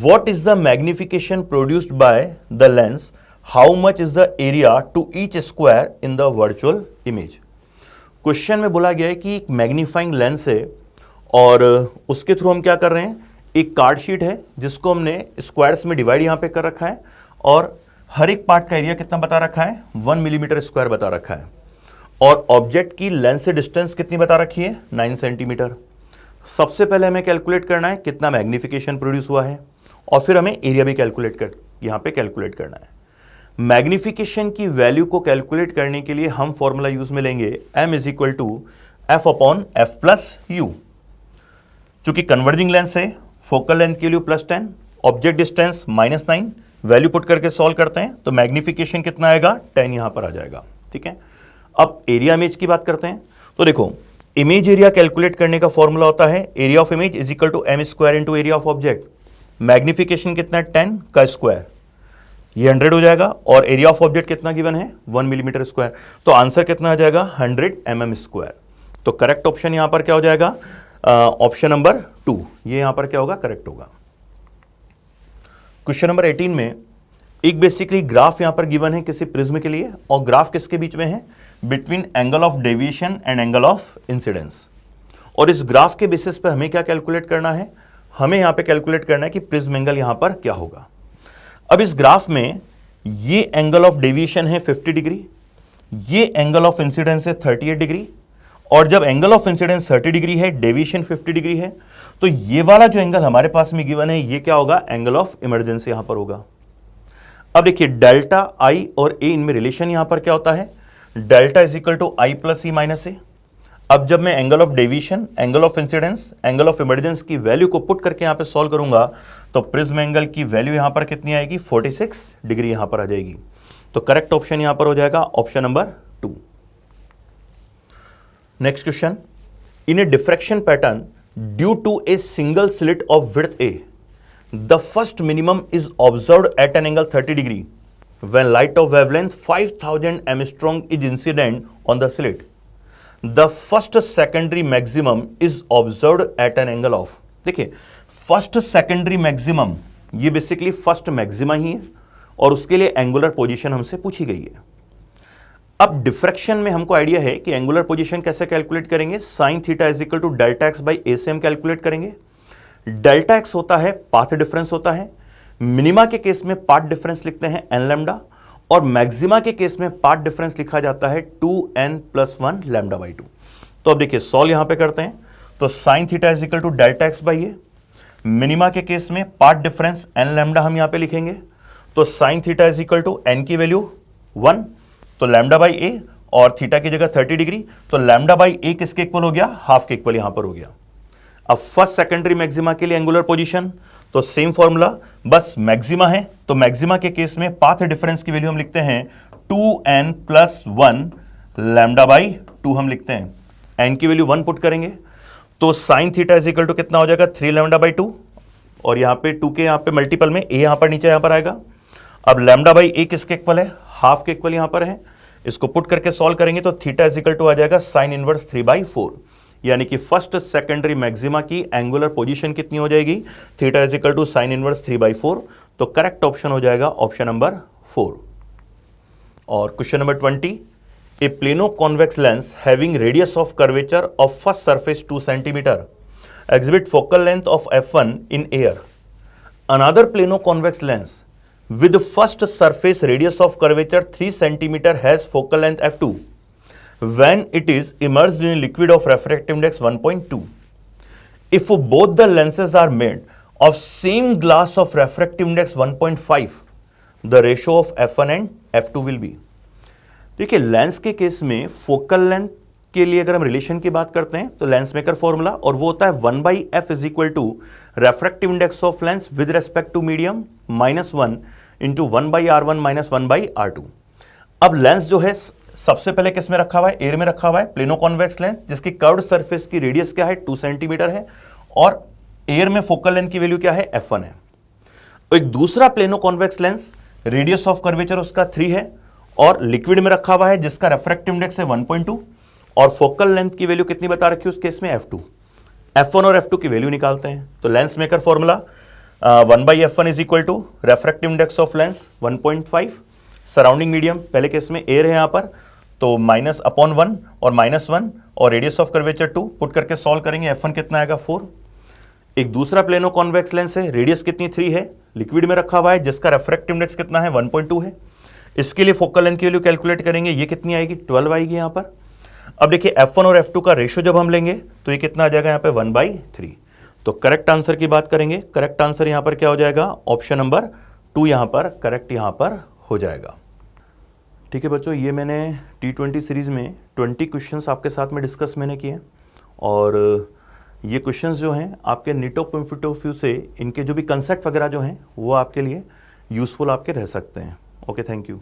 S1: What is the magnification produced by the lens? How much is the area to each square in the virtual image? Question में बोला गया है कि एक magnifying lens है और उसके through हम क्या कर रहे हैं, एक कार्ड शीट है जिसको हमने स्क्वायर्स में डिवाइड यहां पे कर रखा है, और हर एक पार्ट का एरिया कितना बता रखा है, 1 मिलीमीटर स्क्वायर बता रखा है, और ऑब्जेक्ट की लेंस से डिस्टेंस कितनी बता रखी है, 9 सेंटीमीटर। सबसे पहले हमें कैलकुलेट करना है कितना मैग्निफिकेशन प्रोड्यूस हुआ है, और फिर हमें एरिया भी यहां पे कैलकुलेट करना है। मैग्निफिकेशन की वैल्यू को कैलकुलेट करने के लिए हम फॉर्मूला यूज में लेंगे m = f/f+u। चूंकि कन्वर्जिंग लेंस है, फोकल लेंथ की value +10, object distance -9, value put करके सॉल्व करते हैं तो मैग्निफिकेशन कितना आएगा, 10 यहां पर आ जाएगा। ठीक है, अब एरिया इमेज की बात करते हैं। तो देखो, इमेज एरिया कैलकुलेट करने का फॉर्मूला होता है area of image is equal to m² × area of object. Magnification कितना है, 10 का स्क्वायर, ये 100 हो जाएगा, और एरिया ऑफ ऑब्जेक्ट कितना गिवन है, 1 मिलीमीटर स्क्वायर। तो आंसर कितना आ जाएगा, 100 mm²। तो करेक्ट ऑप्शन यहां पर क्या हो जाएगा, ऑप्शन नंबर 2, ये यहां पर क्या होगा, करेक्ट होगा। क्वेश्चन नंबर 18 में एक बेसिकली ग्राफ यहां पर गिवन है किसी प्रिज्म के लिए, और ग्राफ किसके बीच में है, between angle of deviation and angle of incidence. और इस ग्राफ के बेसिस पे हमें क्या कैलकुलेट करना है, हमें यहां पे कैलकुलेट करना है कि प्रिज्म एंगल यहां पर क्या होगा। अब इस ग्राफ में ये एंगल ऑफ डेविएशन है 50 डिग्री, ये एंगल ऑफ इंसिडेंस है 38 डिग्री, और जब एंगल ऑफ इंसिडेंस 30 डिग्री है, डेविएशन 50 डिग्री है, तो ये वाला जो एंगल हमारे पास में गिवन है ये क्या होगा, एंगल ऑफ इमरजेंसी यहां पर होगा। अब देखिए डेल्टा आई और ए इनमें रिलेशन यहां पर क्या होता है, delta is equal to I plus E minus A. अब जब मैं angle of deviation, angle of incidence, angle of emergence की वैल्यू को पुट करके यहां पे सॉल्व करूंगा तो प्रिज्म एंगल की वैल्यू यहां पर कितनी आएगी, 46 डिग्री यहां पर आ जाएगी। तो करेक्ट ऑप्शन यहां पर हो जाएगा option number 2। Next question, in a diffraction pattern due to a single slit of width a, the first minimum is observed at an angle 30 degree when light of wavelength 5000 angstrom is incident on the slit. The first secondary maximum is observed at an angle of, देखिए first secondary maximum ये basically first maxima ही है और उसके लिए angular position हमसे पूछी गई है। अब डिफ्रैक्शन में हमको आइडिया है कि एंगुलर पोजीशन कैसे कैलकुलेट करेंगे, sine theta is equal to delta x by A से हम कैलकुलेट करेंगे। डेल्टा एक्स होता है पाथ डिफरेंस होता है, मिनिमा के केस में पाथ डिफरेंस लिखते हैं एन लैम्डा और मैक्सिमा के केस में पाथ डिफरेंस लिखा जाता है 2n+1 लैम्डा बाई 2। तो अब देखिए सॉल्व यहां पे करते हैं, तो sine theta is equal to delta x by a, minima के केस में पाथ डिफरेंस एन लैम्डा हम यहां पे लिखेंगे, तो sine theta is equal to n की वैल्यू 1 तो लैम्डा बाई ए और थीटा की जगह 30 डिग्री, तो लैम्डा बाई ए किसके इक्वल हो गया, हाफ के इक्वल यहां पर हो गया। अब फर्स्ट सेकेंडरी मैक्सिमा के लिए एंगुलर पोजीशन, तो सेम फॉर्मूला, बस मैक्सिमा है तो मैक्सिमा के केस में पाथ डिफरेंस की वैल्यू हम लिखते हैं 2n+1 लैम्डा बाई 2 हम लिखते हैं, n की वैल्यू 1 पुट करेंगे तो sine theta is equal to कितना हो जाएगा 3 लैम्डा बाई 2 और यहां पे 2 के यहां पे मल्टीपल में a यहां पर नीचे यहां पर आएगा। अब लैम्डा बाई a किसके इक्वल है, हाफ के इक्वल यहां पर है, इसको पुट करके सॉल्व करेंगे तो थीटा इज इक्वल टू आ जाएगा साइन इनवर्स 3/4, यानी कि फर्स्ट सेकेंडरी मैक्सिमा की एंगुलर पोजीशन कितनी हो जाएगी, theta is equal to sine inverse 3/4। तो करेक्ट ऑप्शन हो जाएगा ऑप्शन नंबर 4। और question number 20, A plano convex lens having radius of curvature of first surface 2 centimetre exhibit focal length of f1 in air. Another plano convex lens with first surface radius of curvature 3 centimeter has focal length f2 when it is immersed in liquid of refractive index 1.2. If both the lenses are made of same glass of refractive index 1.5, the ratio of f1 and f2 will be. देखिए lens के case में focal length के लिए अगर हम relation की बात करते हैं तो लेंस मेकर फॉर्मूला, और वो होता है 1/f is equal to refractive index of lens with respect to medium -1 into 1/r1 minus 1/r2। अब लेंस जो है सबसे पहले किस में रखा हुआ है, एयर में रखा हुआ है, प्लेनो कॉन्वेक्स लेंस जिसकी कर्व्ड सरफेस की रेडियस क्या है 2 सेंटीमीटर है और एयर में फोकल लेंथ की वैल्यू क्या है f1 है। एक दूसरा plano convex lens radius of curvature उसका 3 है और लिक्विड में रखा हुआ है जिसका रेफ्रैक्टिव इंडेक्स है 1.2 और फोकल लेंथ की वैल्यू कितनी बता रखी है उस केस में f2। f1 और f2 की वैल्यू निकालते हैं तो lens maker formula 1/f1 is equal to refractive index of lens 1.5, surrounding medium पहले केस में एयर है यहां पर तो -1 और -1 और रेडियस ऑफ कर्वेचर 2 पुट करके सॉल्व करेंगे, f1 कितना आएगा 4। एक दूसरा प्लेनो कॉन्वेक्स लेंस है, रेडियस कितनी 3 है, लिक्विड में रखा हुआ है जिसका रेफ्रैक्टिव इंडेक्स कितना है 1.2 है। इसके लिए फोकल लेंथ की वैल्यू कैलकुलेट करेंगे, ये कितनी आएगी 12 आएगी यहां पर। अब देखिए f1 और f2 का रेशियो जब हम लेंगे तो ये कितना आ जाएगा यहाँ पे 1/3। तो करेक्ट आंसर की बात करेंगे, करेक्ट आंसर यहाँ पर क्या हो जाएगा ऑप्शन नंबर 2 यहाँ पर करेक्ट यहाँ पर हो जाएगा। ठीक है बच्चों, ये मैंने T20 सीरीज में 20 क्वेश्चंस आपके साथ में डिस्कस मैंने किए और ये क्वेश्चंस जो हैं आपके नीटो पॉइंट ऑफ व्यू से इनके जो भी कंसेप्ट वगैरह जो हैं वो आपके लिए यूजफुल आपके रह सकते हैं। Okay, thank you.